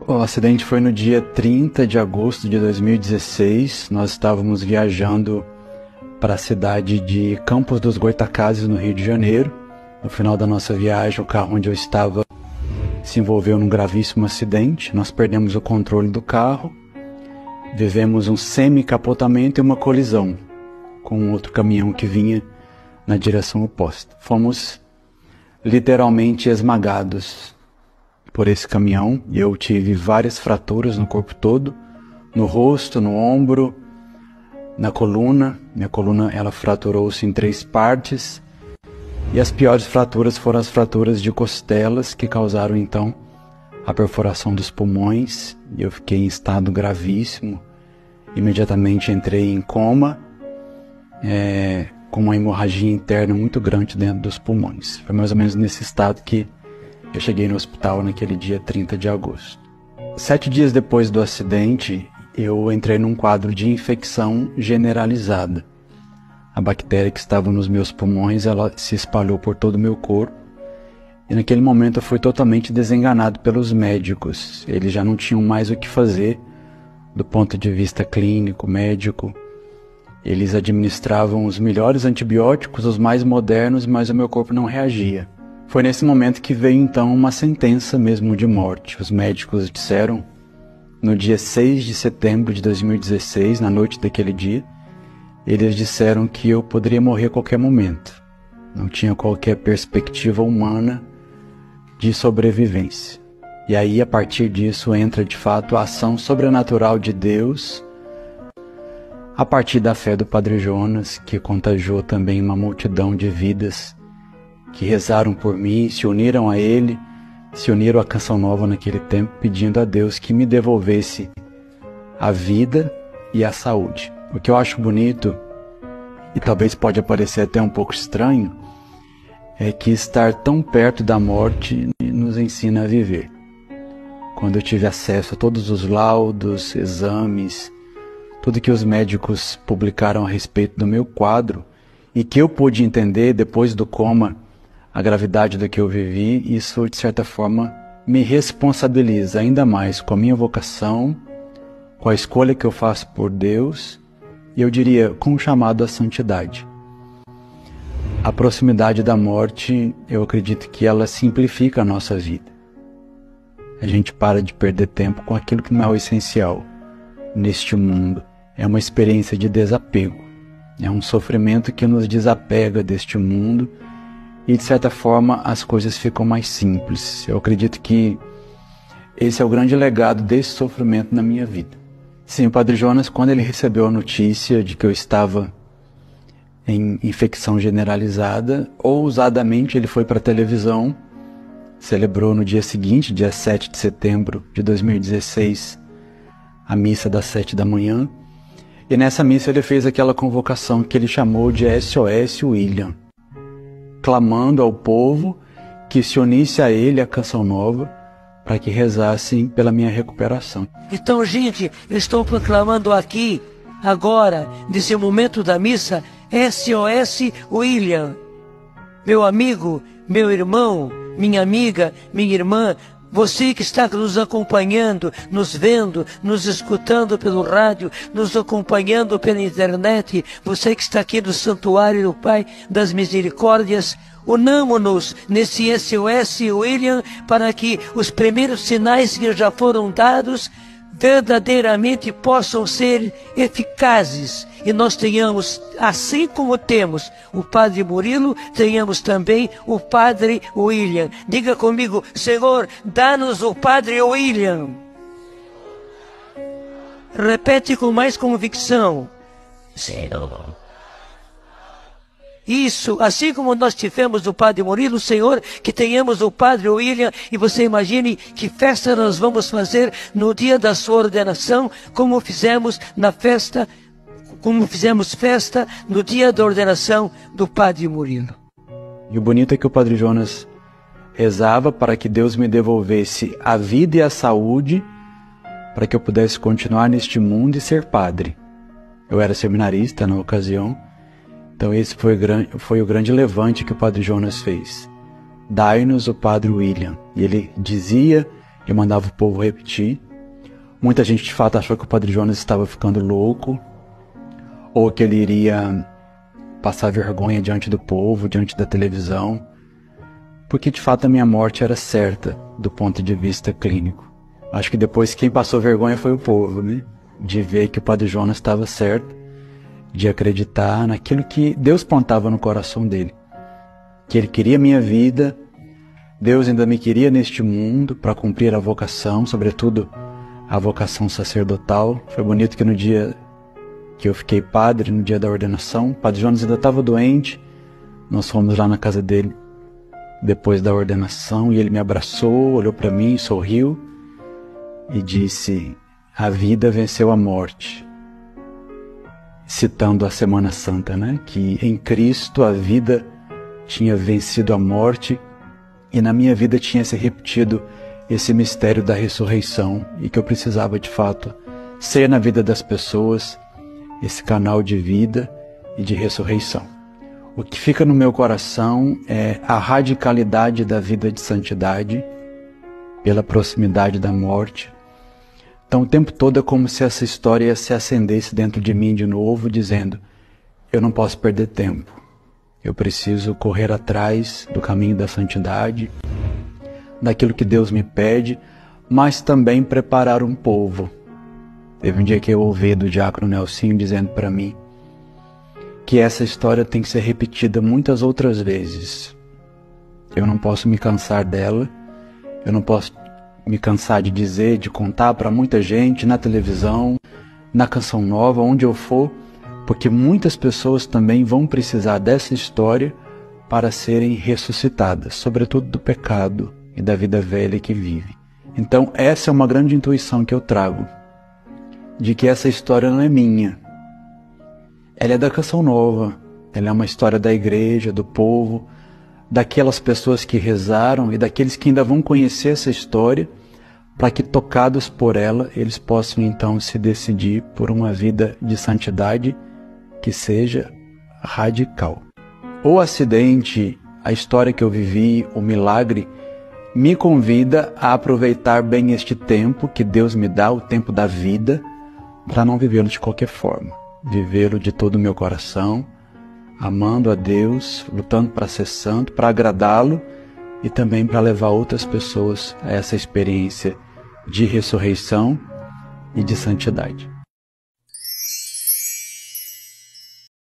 O acidente foi no dia 30 de agosto de 2016. Nós estávamos viajando para a cidade de Campos dos Goytacazes, no Rio de Janeiro. No final da nossa viagem, o carro onde eu estava se envolveu num gravíssimo acidente. Nós perdemos o controle do carro, vivemos um semi-capotamento e uma colisão com um outro caminhão que vinha na direção oposta. Fomos literalmente esmagados por esse caminhão. Eu tive várias fraturas no corpo todo, no rosto, no ombro, na coluna. Minha coluna ela fraturou-se em 3 partes. E as piores fraturas foram as fraturas de costelas, que causaram então a perfuração dos pulmões. E eu fiquei em estado gravíssimo. Imediatamente entrei em coma, com uma hemorragia interna muito grande dentro dos pulmões. Foi mais ou menos nesse estado que eu cheguei no hospital naquele dia 30 de agosto. 7 dias depois do acidente, eu entrei num quadro de infecção generalizada. A bactéria que estava nos meus pulmões, ela se espalhou por todo o meu corpo. E naquele momento eu fui totalmente desenganado pelos médicos. Eles já não tinham mais o que fazer do ponto de vista clínico, médico. Eles administravam os melhores antibióticos, os mais modernos, mas o meu corpo não reagia. Foi nesse momento que veio então uma sentença mesmo de morte. Os médicos disseram, no dia 6 de setembro de 2016, na noite daquele dia, eles disseram que eu poderia morrer a qualquer momento. Não tinha qualquer perspectiva humana de sobrevivência. E aí, a partir disso, entra de fato a ação sobrenatural de Deus, a partir da fé do Padre Jonas, que contagiou também uma multidão de vidas que rezaram por mim, se uniram a ele, se uniram à Canção Nova naquele tempo, pedindo a Deus que me devolvesse a vida e a saúde. O que eu acho bonito, e talvez pode parecer até um pouco estranho, é que estar tão perto da morte nos ensina a viver. Quando eu tive acesso a todos os laudos, exames, tudo que os médicos publicaram a respeito do meu quadro, e que eu pude entender depois do coma a gravidade do que eu vivi, isso de certa forma me responsabiliza ainda mais com a minha vocação, com a escolha que eu faço por Deus, e eu diria com o chamado à santidade. A proximidade da morte, eu acredito que ela simplifica a nossa vida. A gente para de perder tempo com aquilo que não é o essencial neste mundo. É uma experiência de desapego. É um sofrimento que nos desapega deste mundo e, de certa forma, as coisas ficam mais simples. Eu acredito que esse é o grande legado desse sofrimento na minha vida. Sim, o Padre Jonas, quando ele recebeu a notícia de que eu estava em infecção generalizada, ousadamente ele foi para a televisão, celebrou no dia seguinte, dia 7 de setembro de 2016, a missa das 7 da manhã, e nessa missa ele fez aquela convocação que ele chamou de SOS William, clamando ao povo que se unisse a ele, a Canção Nova, para que rezassem pela minha recuperação. Então, gente, eu estou proclamando aqui, agora, nesse momento da missa, SOS William. Meu amigo, meu irmão, minha amiga, minha irmã, você que está nos acompanhando, nos vendo, nos escutando pelo rádio, nos acompanhando pela internet, você que está aqui no Santuário do Pai das Misericórdias, unamo-nos nesse SOS William para que os primeiros sinais que já foram dados verdadeiramente possam ser eficazes e nós tenhamos, assim como temos o Padre Murilo, tenhamos também o Padre William. Diga comigo, Senhor, dá-nos o Padre William. Repete com mais convicção. Senhor. Isso, assim como nós tivemos o Padre Murilo, Senhor, que tenhamos o Padre William, e você imagine que festa nós vamos fazer no dia da sua ordenação, como fizemos festa no dia da ordenação do Padre Murilo. E o bonito é que o Padre Jonas rezava para que Deus me devolvesse a vida e a saúde, para que eu pudesse continuar neste mundo e ser padre. Eu era seminarista na ocasião. Então esse foi o grande levante que o Padre Jonas fez. Dai-nos o Padre William. E ele dizia e mandava o povo repetir. Muita gente de fato achou que o Padre Jonas estava ficando louco, ou que ele iria passar vergonha diante do povo, diante da televisão, porque de fato a minha morte era certa do ponto de vista clínico. Acho que depois quem passou vergonha foi o povo, né? De ver que o Padre Jonas estava certo, de acreditar naquilo que Deus plantava no coração dele, que ele queria minha vida, Deus ainda me queria neste mundo para cumprir a vocação, sobretudo a vocação sacerdotal. Foi bonito que no dia que eu fiquei padre, no dia da ordenação, o Padre Jonas ainda estava doente, nós fomos lá na casa dele depois da ordenação e ele me abraçou, olhou para mim, sorriu e disse: a vida venceu a morte, citando a Semana Santa, né? Que em Cristo a vida tinha vencido a morte e na minha vida tinha se repetido esse mistério da ressurreição e que eu precisava de fato ser na vida das pessoas esse canal de vida e de ressurreição. O que fica no meu coração é a radicalidade da vida de santidade pela proximidade da morte. Então o tempo todo é como se essa história se acendesse dentro de mim de novo, dizendo: eu não posso perder tempo, eu preciso correr atrás do caminho da santidade, daquilo que Deus me pede, mas também preparar um povo. Teve um dia que eu ouvi do diácono Nelsinho dizendo para mim que essa história tem que ser repetida muitas outras vezes. Eu não posso me cansar dela, eu não posso me cansar de dizer, de contar para muita gente, na televisão, na Canção Nova, onde eu for, porque muitas pessoas também vão precisar dessa história para serem ressuscitadas, sobretudo do pecado e da vida velha que vive. Então essa é uma grande intuição que eu trago, de que essa história não é minha. Ela é da Canção Nova, ela é uma história da igreja, do povo, daquelas pessoas que rezaram e daqueles que ainda vão conhecer essa história, para que, tocados por ela, eles possam então se decidir por uma vida de santidade que seja radical. O acidente, a história que eu vivi, o milagre, me convida a aproveitar bem este tempo que Deus me dá, o tempo da vida, para não vivê-lo de qualquer forma. Vivê-lo de todo o meu coração, amando a Deus, lutando para ser santo, para agradá-lo e também para levar outras pessoas a essa experiência de ressurreição e de santidade.